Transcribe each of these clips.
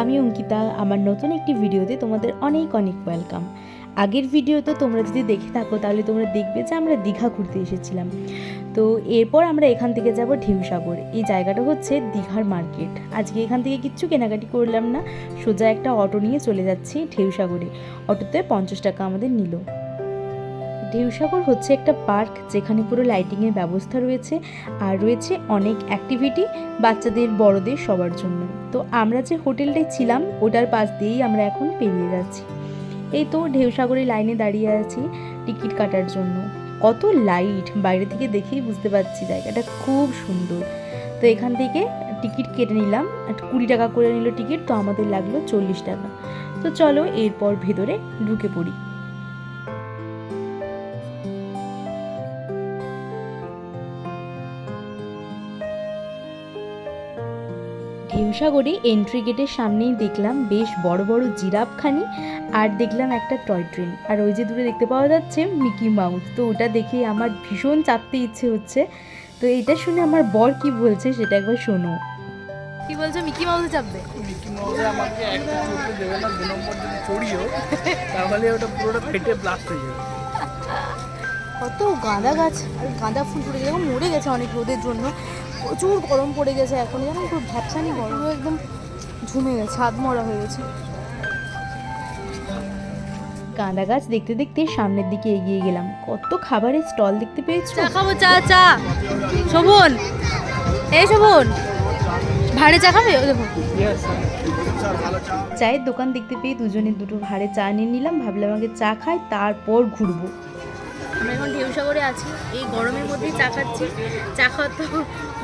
আমি অঙ্কিতা। আমার নতুন একটি ভিডিওতে তোমাদের অনেক অনেক ওয়েলকাম। আগের ভিডিও তো তোমরা যদি দেখে থাকো তাহলে তোমরা দেখবে যে আমরা দীঘা ঘুরতে এসেছিলাম। তো এরপর আমরা এখান থেকে যাব ঢেউসাগর। এই জায়গাটা হচ্ছে দীঘার মার্কেট। আজকে এখান থেকে কিচ্ছু কেনাকাটি করলাম না, সোজা একটা অটো নিয়ে চলে যাচ্ছি ঢেউসাগরে। অটোতে 50 টাকা আমাদের নিল। ঢেউসাগর হচ্ছে একটা পার্ক যেখানে পুরো লাইটিংয়ের ব্যবস্থা রয়েছে আর রয়েছে অনেক অ্যাক্টিভিটি বাচ্চাদের বড়দের সবার জন্য। তো আমরা যে হোটেলটায় ছিলাম ওটার পাশ দিয়েই আমরা এখন পেরিয়ে যাচ্ছি। এই তো ঢেউসাগরের লাইনে দাঁড়িয়ে আছি টিকিট কাটার জন্য। কত লাইট, বাইরে থেকে দেখেই বুঝতে পারছি জায়গাটা খুব সুন্দর। তো এখান থেকে টিকিট কেটে নিলাম, 20 টাকা করে নিল টিকিট, তো আমাদের লাগলো 40 টাকা। তো চলো এরপর ভেতরে ঢুকে পড়ি। ঢেউসাগরে এন্ট্রি গেটের সামনেই দেখলাম বেশ বড় বড় জিরাফখানি, আর দেখলাম একটা টয় ট্রেন, আর ওই যে দূরে দেখতে পাওয়া যাচ্ছে মিকি মাউস। তো ওটা দেখে আমার ভীষণ চাপতে ইচ্ছে হচ্ছে। তো এটা শুনে আমার বর কি বলছে সেটা একবার শোনো। কি বলছো, মিকি মাউসে চাপবে? মিকি মাউসে আমাকে একটা চড়তে দেবে না, 2 নম্বর যদি চড়িও তাহলে ওটা পুরোটা ফেটে ব্লাস্ট হয়ে যাবে। কত গাঁদা গাছ আর গাঁদা ফুল ফুটে গেছে, মরে গেছে অনেক রোদের জন্য। প্রচুর গরম পড়ে গেছে এখন, যেন খুব ভ্যাপসানি গরম, একদম ঝুমে গেছে, হাত মরা হয়ে গেছে। গাঁদা গাছ দেখতে দেখতে সামনের দিকে এগিয়ে গেলাম। কত খাবারের স্টল দেখতে পেয়েছো। চা খাবো, চা চা। শোভন, এই শোভন, ভাড়ে চা খাবে? দেখো চায়ের দোকান দেখতে পেয়ে দুজনে দুটো ভাড়ে চা নিয়ে নিলাম। ভাবলাম আগে চা খাই তারপর ঘুরবো। আমরা এখন ঢেউসাগরে আছি, এই গরমের মধ্যেই চা খাচ্ছি। চা খাওয়ার তো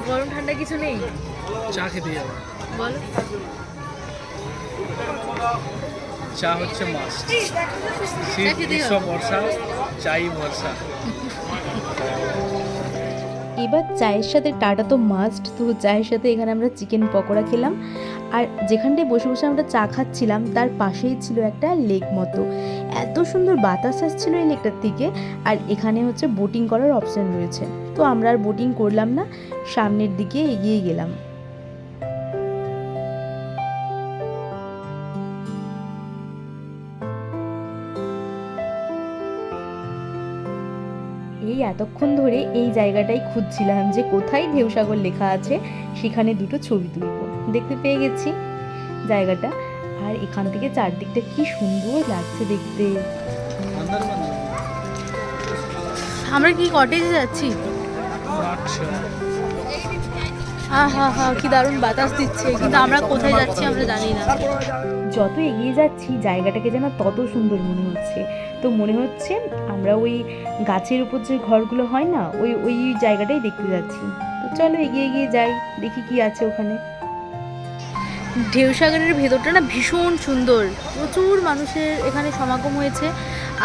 গরম ঠান্ডা কিছু নেই, চা খেতে যাবে বলো। চা হচ্ছে মাস্ট, শীত গ্রীষ্ম বর্ষা চাই বর্ষা। এবার চায়ের সাথে টাটা তো মাস্ট। তো চায়ের সাথে এখানে আমরা চিকেন পকোড়া খেলাম, আর যেখানটায় বসে বসে আমরা চা খাচ্ছিলাম তার পাশেই ছিল একটা লেক মতো। এত সুন্দর বাতাস আসছিল এই লেকটার থেকে। আর এখানে হচ্ছে বোটিং করার অপশান রয়েছে। তো আমরা আর বোটিং করলাম না, সামনের দিকে এগিয়ে গেলাম। এই এতক্ষণ ধরে এই জায়গাটাই খুঁজছিলাম যে কোথায় ঢেউসাগর লেখা আছে, সেখানে দুটো ছবি তুলব। দেখতে পেয়ে গেছি জায়গাটা। আর এখান থেকে চারদিকটা কি সুন্দর লাগছে দেখতে। আমরা কি কটেজে যাচ্ছি? কি দারুণ বাতাস দিচ্ছে, কিন্তু আমরা কোথায় যাচ্ছি আমরা জানি না। যত এগিয়ে যাচ্ছি জায়গাটাকে যেন তত সুন্দর মনে হচ্ছে। তো মনে হচ্ছে আমরা ওই গাছের উপর যে ঘরগুলো হয় না, ওই ওই জায়গাটাই দেখতে যাচ্ছি। তো চলো এগিয়ে এগিয়ে যাই, দেখি কি আছে ওখানে। ঢেউসাগরের ভেতরটা না ভীষণ সুন্দর, প্রচুর মানুষের এখানে সমাগম হয়েছে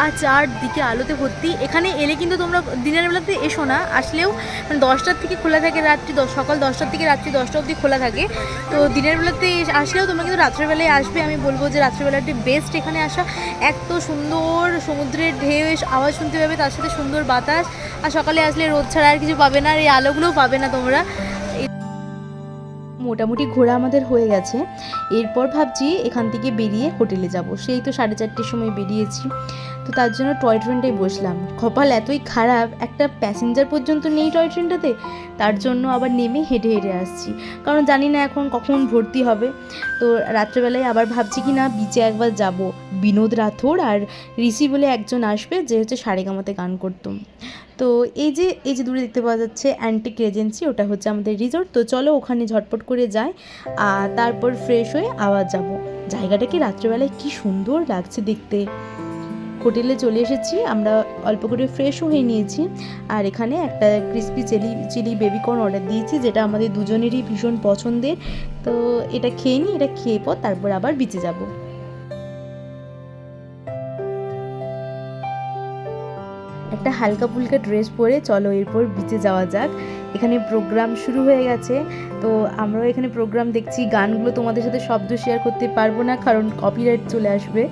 আর চারদিকে আলোতে ভর্তি। এখানে এলে কিন্তু তোমরা দিনের বেলাতে এসো না, আসলেও মানে 10টার থেকে খোলা থাকে, সকাল 10টার থেকে রাত্রি 10টা অবধি খোলা থাকে। তো দিনের বেলাতে আসলেও তোমরা কিন্তু রাত্রেবেলায় আসবে। আমি বলবো যে রাত্রেবেলাটি বেস্ট এখানে আসা। এত সুন্দর সমুদ্রের ঢেউ আওয়াজ শুনতে পাবে, তার সাথে সুন্দর বাতাস। আর সকালে আসলে রোদ ছাড়া আর কিছু পাবে না, আর এই আলোগুলোও পাবে না তোমরা। মোটামুটি ঘোরা আমাদের হয়ে গেছে। এরপর ভাবছি এখান থেকে বেরিয়ে হোটেলে যাব। সেই তো 4:30টার সময় বেরিয়েছি, তো তার জন্য টয় ট্রেনটাই বসলাম। কপাল এতই খারাপ, একটা প্যাসেঞ্জার পর্যন্ত নেই টয় ট্রেনটাতে। তার জন্য আবার নেমে হেঁটে হেঁটে আসছি, কারণ জানি না এখন কখন ভর্তি হবে। তো রাত্রেবেলায় আবার ভাবছি কি না বিচে একবার যাব। বিনোদ রাথোর আর ঋষি বলে একজন আসবে, যে হচ্ছে সারেগামাতে গান করতো। তো এই যে দূরে দেখতে পাওয়া যাচ্ছে অ্যান্টিক রেজেন্সি, ওটা হচ্ছে আমাদের রিসোর্ট। তো চলো ওখানে ঝটপট করে যাই, আর তারপর ফ্রেশ হয়ে আবার যাব। জায়গাটাকে রাত্রেবেলায় কি সুন্দর লাগছে দেখতে। হোটেলে চলে এসেছি, আমরা অল্প করে ফ্রেশও হয়ে নিয়েছি। আর এখানে একটা ক্রিসপি চিলি বেবিকর্ন অর্ডার দিয়েছি, যেটা আমাদের দুজনেরই ভীষণ পছন্দের। তো এটা খেয়ে নিই, এটা খেয়ে পর তারপর আবার বিচে যাব। একটা হালকা ফুলকা ড্রেস পরে চলো এরপর বিচে যাওয়া যাক। এখানে প্রোগ্রাম শুরু হয়ে গেছে, তো আমরাও এখানে প্রোগ্রাম দেখছি। গানগুলো তোমাদের সাথে শব্দ শেয়ার করতে পারবো না, কারণ কপিরাইট চলে আসবে।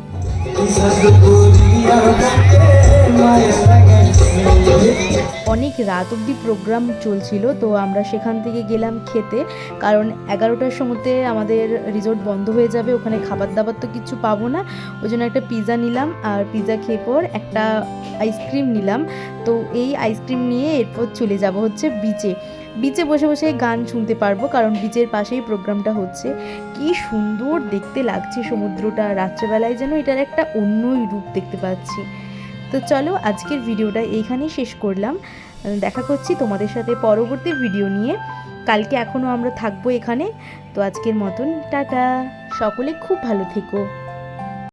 অনেক রাত অবধি প্রোগ্রাম চলছিল, তো আমরা সেখান থেকে গেলাম খেতে, কারণ 11টার সময়তে আমাদের রিসোর্ট বন্ধ হয়ে যাবে, ওখানে খাবার দাবার তো কিছু পাবো না। ওই জন্য একটা পিৎজা নিলাম, আর পিৎজা খেয়ে পর একটা আইসক্রিম নিলাম। তো এই আইসক্রিম নিয়ে এরপর চলে যাব হচ্ছে বিচে। বিচে বসে বসে গান শুনতে পারবো, কারণ বিচের পাশেই প্রোগ্রামটা হচ্ছে। কি সুন্দর দেখতে লাগছে সমুদ্রটা, রাত্রেবেলায় যেন এটার একটা অন্যই রূপ দেখতে পাচ্ছি। তো চলো আজকের ভিডিওটা এইখানেই শেষ করলাম। দেখা করছি তোমাদের সাথে পরবর্তী ভিডিও নিয়ে। কালকে এখনও আমরা থাকবো এখানে। তো আজকের মতন টাটা, সকলে খুব ভালো থেকো।